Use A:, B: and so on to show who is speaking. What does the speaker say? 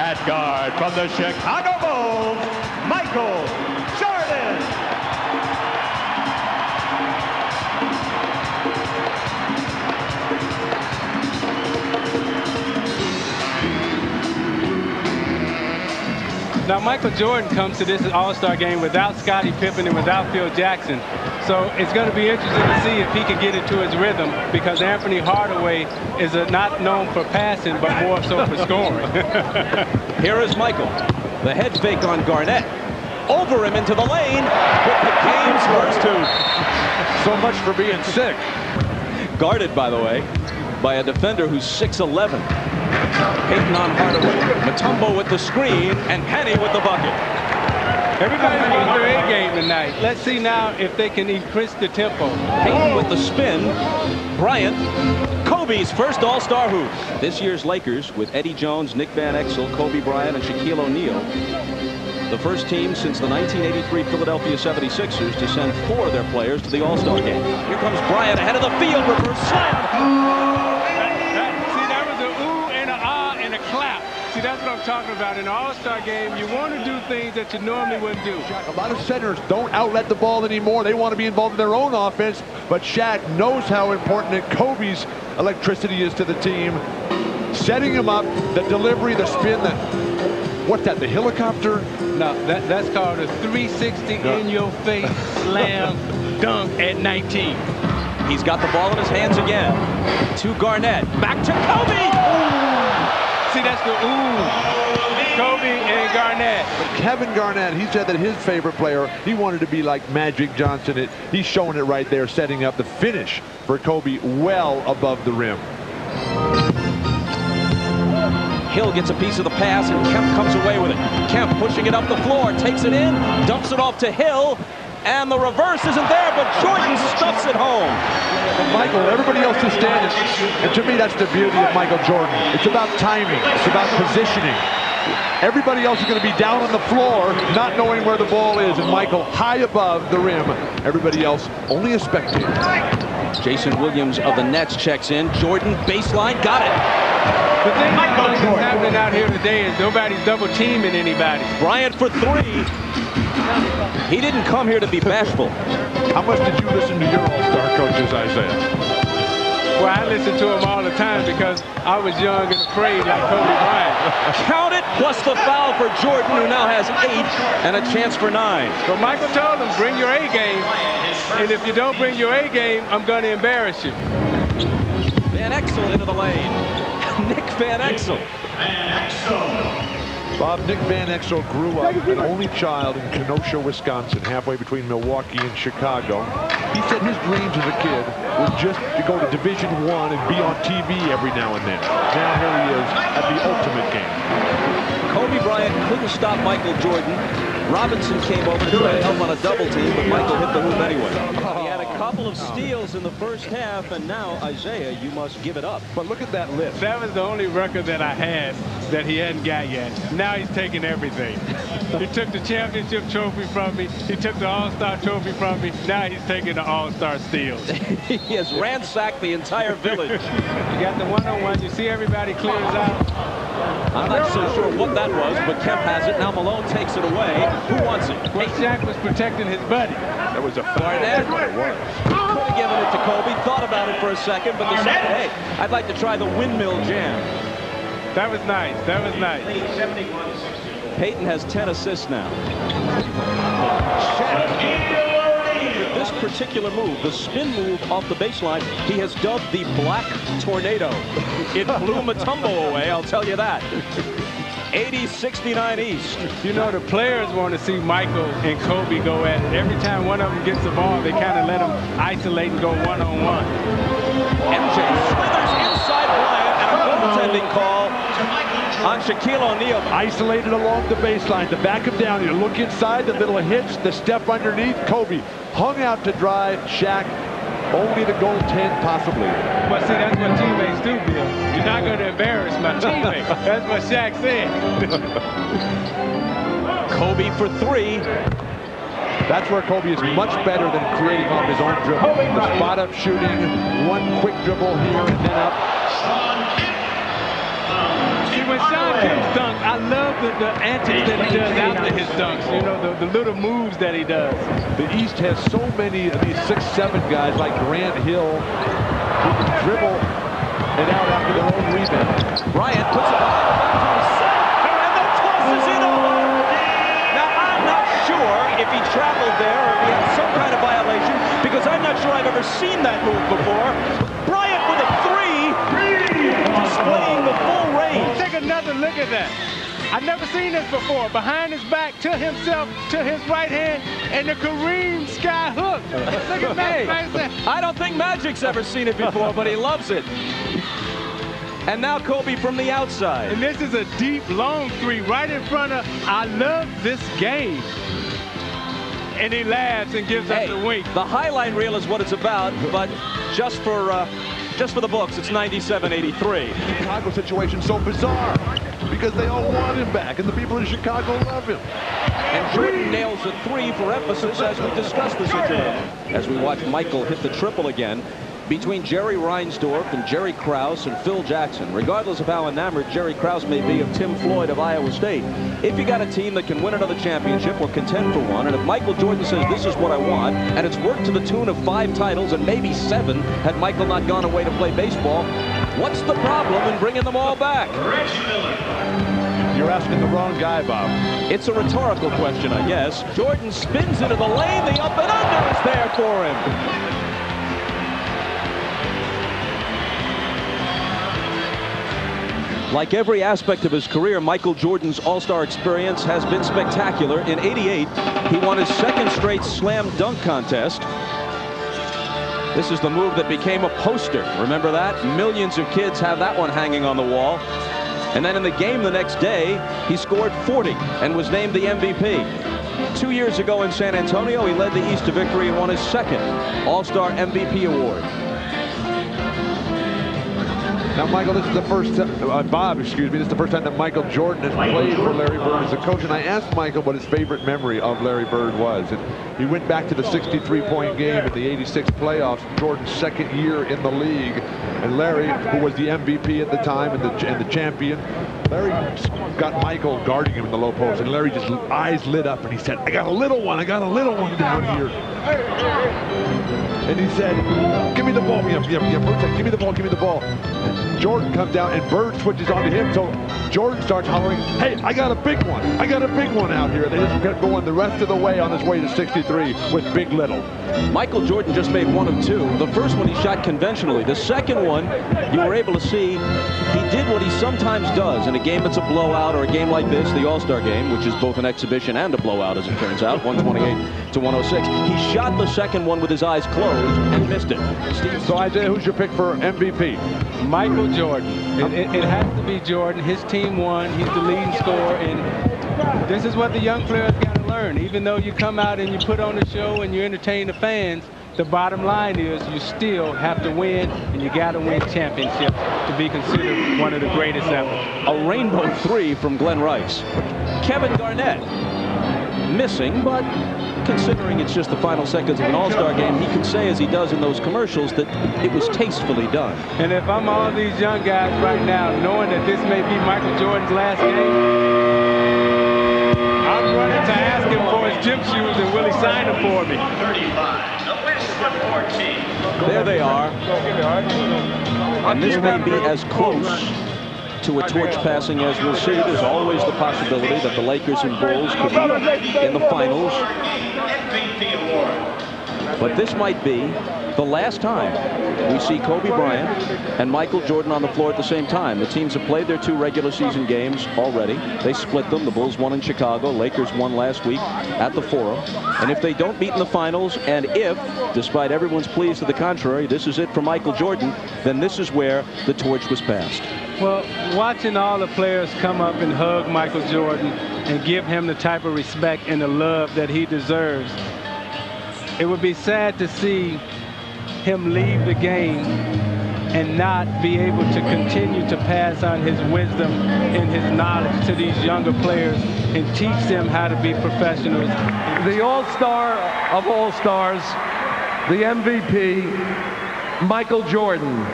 A: At guard from the Chicago Bulls, Michael Jordan.
B: Now, Michael Jordan comes to this All-Star game without Scottie Pippen and without Phil Jackson. So it's going to be interesting to see if he can get into his rhythm, because Anthony Hardaway is not known for passing, but more so for scoring.
C: Here is Michael. The head fake on Garnett. Over him into the lane with the game's first two.
D: So much for being sick.
C: Guarded, by the way, by a defender who's 6'11". Payton on Hardaway. Mutombo with the screen, and Penny with the bucket.
B: Everybody's on their A game tonight. Let's see now if they can increase the tempo.
C: Payton with the spin. Bryant. Kobe's first All-Star hoop. This year's Lakers with Eddie Jones, Nick Van Exel, Kobe Bryant, and Shaquille O'Neal. The first team since the 1983 Philadelphia 76ers to send 4 of their players to the All-Star game. Here comes Bryant ahead of the field. Reverse slam.
B: See, that's what I'm talking about. In an All-Star game, you want to do things that you normally wouldn't do.
D: A lot of centers don't outlet the ball anymore. They want to be involved in their own offense. But Shaq knows how important Kobe's electricity is to the team. Setting him up, the delivery, the spin, what's that, the helicopter?
B: No, that's called a 360 in-your-face slam dunk at 19.
C: He's got the ball in his hands again. To Garnett. Back to Kobe!
B: See, that's the Kobe and Garnett.
D: But Kevin Garnett, he said that his favorite player, he wanted to be like Magic Johnson. He's showing it right there, setting up the finish for Kobe well above the rim.
C: Hill gets a piece of the pass, and Kemp comes away with it. Kemp pushing it up the floor, takes it in, dumps it off to Hill, and the reverse isn't there, but Jordan stuffs it home.
D: And Michael, everybody else is standing, and to me that's the beauty of Michael Jordan. It's about timing, it's about positioning. Everybody else is going to be down on the floor, not knowing where the ball is, and Michael high above the rim. Everybody else only a spectator.
C: Jason Williams of the Nets checks in. Jordan, baseline, got it.
B: The thing that's happening out here today is nobody's double teaming anybody.
C: Bryant for 3. He didn't come here to be bashful.
D: How much did you listen to your All-Star coaches, Isaiah?
B: Well, I listen to him all the time because I was young and afraid like Kobe Bryant.
C: Count it, plus the foul for Jordan, who now has 8 and a chance for 9.
B: But Michael told him, bring your A game. And if you don't bring your A game, I'm going to embarrass you.
C: Van Exel into the lane. Nick Van Exel.
D: Bob, Nick Van Exel grew up an only child in Kenosha, Wisconsin, halfway between Milwaukee and Chicago. He said his dreams as a kid was just to go to Division I and be on TV every now and then. Now here he is at the ultimate game.
C: Kobe Bryant couldn't stop Michael Jordan. Robinson came over to try to help on a double team, but Michael hit the hoop anyway. He had a couple of steals in the first half, and now, Isaiah, you must give it up.
D: But look at that lift.
B: That was the only record that I had that he hadn't got yet. Now he's taking everything. He took the championship trophy from me. He took the All-Star trophy from me. Now he's taking the All-Star steals.
C: He has ransacked the entire village.
B: You got the one-on-one. You see everybody clears out.
C: I'm not so sure what that was, but Kemp has it. Now Malone takes it away. Who wants it?
B: Well, Shaq was protecting his buddy.
D: That was a foul.
C: Garnett could have given it to Kobe. Thought about it for a second, but decided, hey, I'd like to try the windmill jam.
B: That was nice. That was nice.
C: Payton has 10 assists now. With this particular move, the spin move off the baseline, he has dubbed the Black Tornado. It blew Mutombo away, I'll tell you that. 80-69 East.
B: You know, the players want to see Michael and Kobe go at it. Every time one of them gets the ball, they kind of let them isolate and go one-on-one.
C: MJ slithers inside Bryant, and a goaltending call on Shaquille O'Neal.
D: Isolated along the baseline to back him down. You look inside, the little hitch, the step underneath. Kobe hung out to dry. Shaq only the goaltend possibly.
B: But see, that's what teammates do, Bill. You're not going to embarrass my teammate. That's what Shaq said.
C: Kobe for 3.
D: That's where Kobe is much better than creating off his own dribble. The spot-up shooting, one quick dribble here and then up.
B: when Sean Kemp's dunks, I love the antics that he does after his dunks. You know, the little moves that he does.
D: The East has so many of these 6'7" guys like Grant Hill who can dribble it out after their own rebound.
C: Bryant puts it behind the back to his center and then tosses it over. Now, I'm not sure if he traveled there or if he had some kind of violation, because I'm not sure I've ever seen that move before. Bryant with a three, displaying the full range.
B: Take another look at that. I've never seen this before. Behind his back, to himself, to his right hand, and the Kareem sky hook. Look at that.
C: I don't think Magic's ever seen it before, but he loves it. And now Kobe from the outside.
B: And this is a deep, long three right in front of, I love this game. And he laughs and gives us a wink.
C: The highlight reel is what it's about, but just for the books, it's 97-83.
D: Chicago situation so bizarre because they all want him back, and the people in Chicago love him.
C: And Jordan nails a three for emphasis as we discuss the situation. As we watch Michael hit the triple again. Between Jerry Reinsdorf and Jerry Krause and Phil Jackson, regardless of how enamored Jerry Krause may be of Tim Floyd of Iowa State, if you got a team that can win another championship or contend for one, and if Michael Jordan says this is what I want, and it's worked to the tune of 5 titles and maybe 7 had Michael not gone away to play baseball, what's the problem in bringing them all back?
D: You're asking the wrong guy, Bob.
C: It's a rhetorical question, I guess. Jordan spins into the lane, the up and under is there for him. Like every aspect of his career, Michael Jordan's All-Star experience has been spectacular. In '88, he won his 2nd straight slam dunk contest. This is the move that became a poster. Remember that? Millions of kids have that one hanging on the wall. And then in the game the next day, he scored 40 and was named the MVP. 2 years ago in San Antonio, he led the East to victory and won his 2nd All-Star MVP award.
D: Now, Michael, this is the first Bob, excuse me, this is the first time that Michael Jordan has played for Larry Bird as a coach. And I asked Michael what his favorite memory of Larry Bird was. And he went back to the 63-point game in the '86 playoffs, Jordan's 2nd year in the league. And Larry, who was the MVP at the time and the champion, Larry got Michael guarding him in the low post. And Larry just eyes lit up and he said, I got a little one down here. And he said, give me the ball. Bird said, give me the ball. And Jordan comes down and Bird switches onto him. So Jordan starts hollering, hey, I got a big one. I got a big one out here. They just kept going the rest of the way on his way to 63 with Big Little.
C: Michael Jordan just made 1 of 2. The first one he shot conventionally. The second one, you were able to see he did what he sometimes does in a game that's a blowout, or a game like this, the All-Star game, which is both an exhibition and a blowout, as it turns out, 128 to 106. He shot the second one with his eyes closed and missed it.
D: Steve, so Isaiah, who's your pick for MVP?
B: Michael Jordan. It has to be Jordan. His team won. He's the leading scorer, and this is what the young players got to learn. Even though you come out and you put on the show and you entertain the fans, the bottom line is you still have to win, and you got to win championships to be considered one of the greatest ever.
C: A rainbow 3 from Glenn Rice. Kevin Garnett missing, but considering it's just the final seconds of an All-Star game, he can say, as he does in those commercials, that it was tastefully done.
B: And if I'm all these young guys right now, knowing that this may be Michael Jordan's last game, I'm running to ask him for his gym shoes, and will he sign them for me?
C: There they are. And this may be as close to a torch passing as we'll see. There's always the possibility that the Lakers and Bulls could meet in the finals. But this might be the last time we see Kobe Bryant and Michael Jordan on the floor at the same time. The teams have played their 2 regular season games already. They split them. The Bulls won in Chicago. Lakers won last week at the Forum. And if they don't meet in the finals, and if, despite everyone's pleas to the contrary, this is it for Michael Jordan, then this is where the torch was passed.
B: Well, watching all the players come up and hug Michael Jordan and give him the type of respect and the love that he deserves, it would be sad to see him leave the game and not be able to continue to pass on his wisdom and his knowledge to these younger players and teach them how to be professionals.
E: The All-Star of All-Stars, the MVP, Michael Jordan.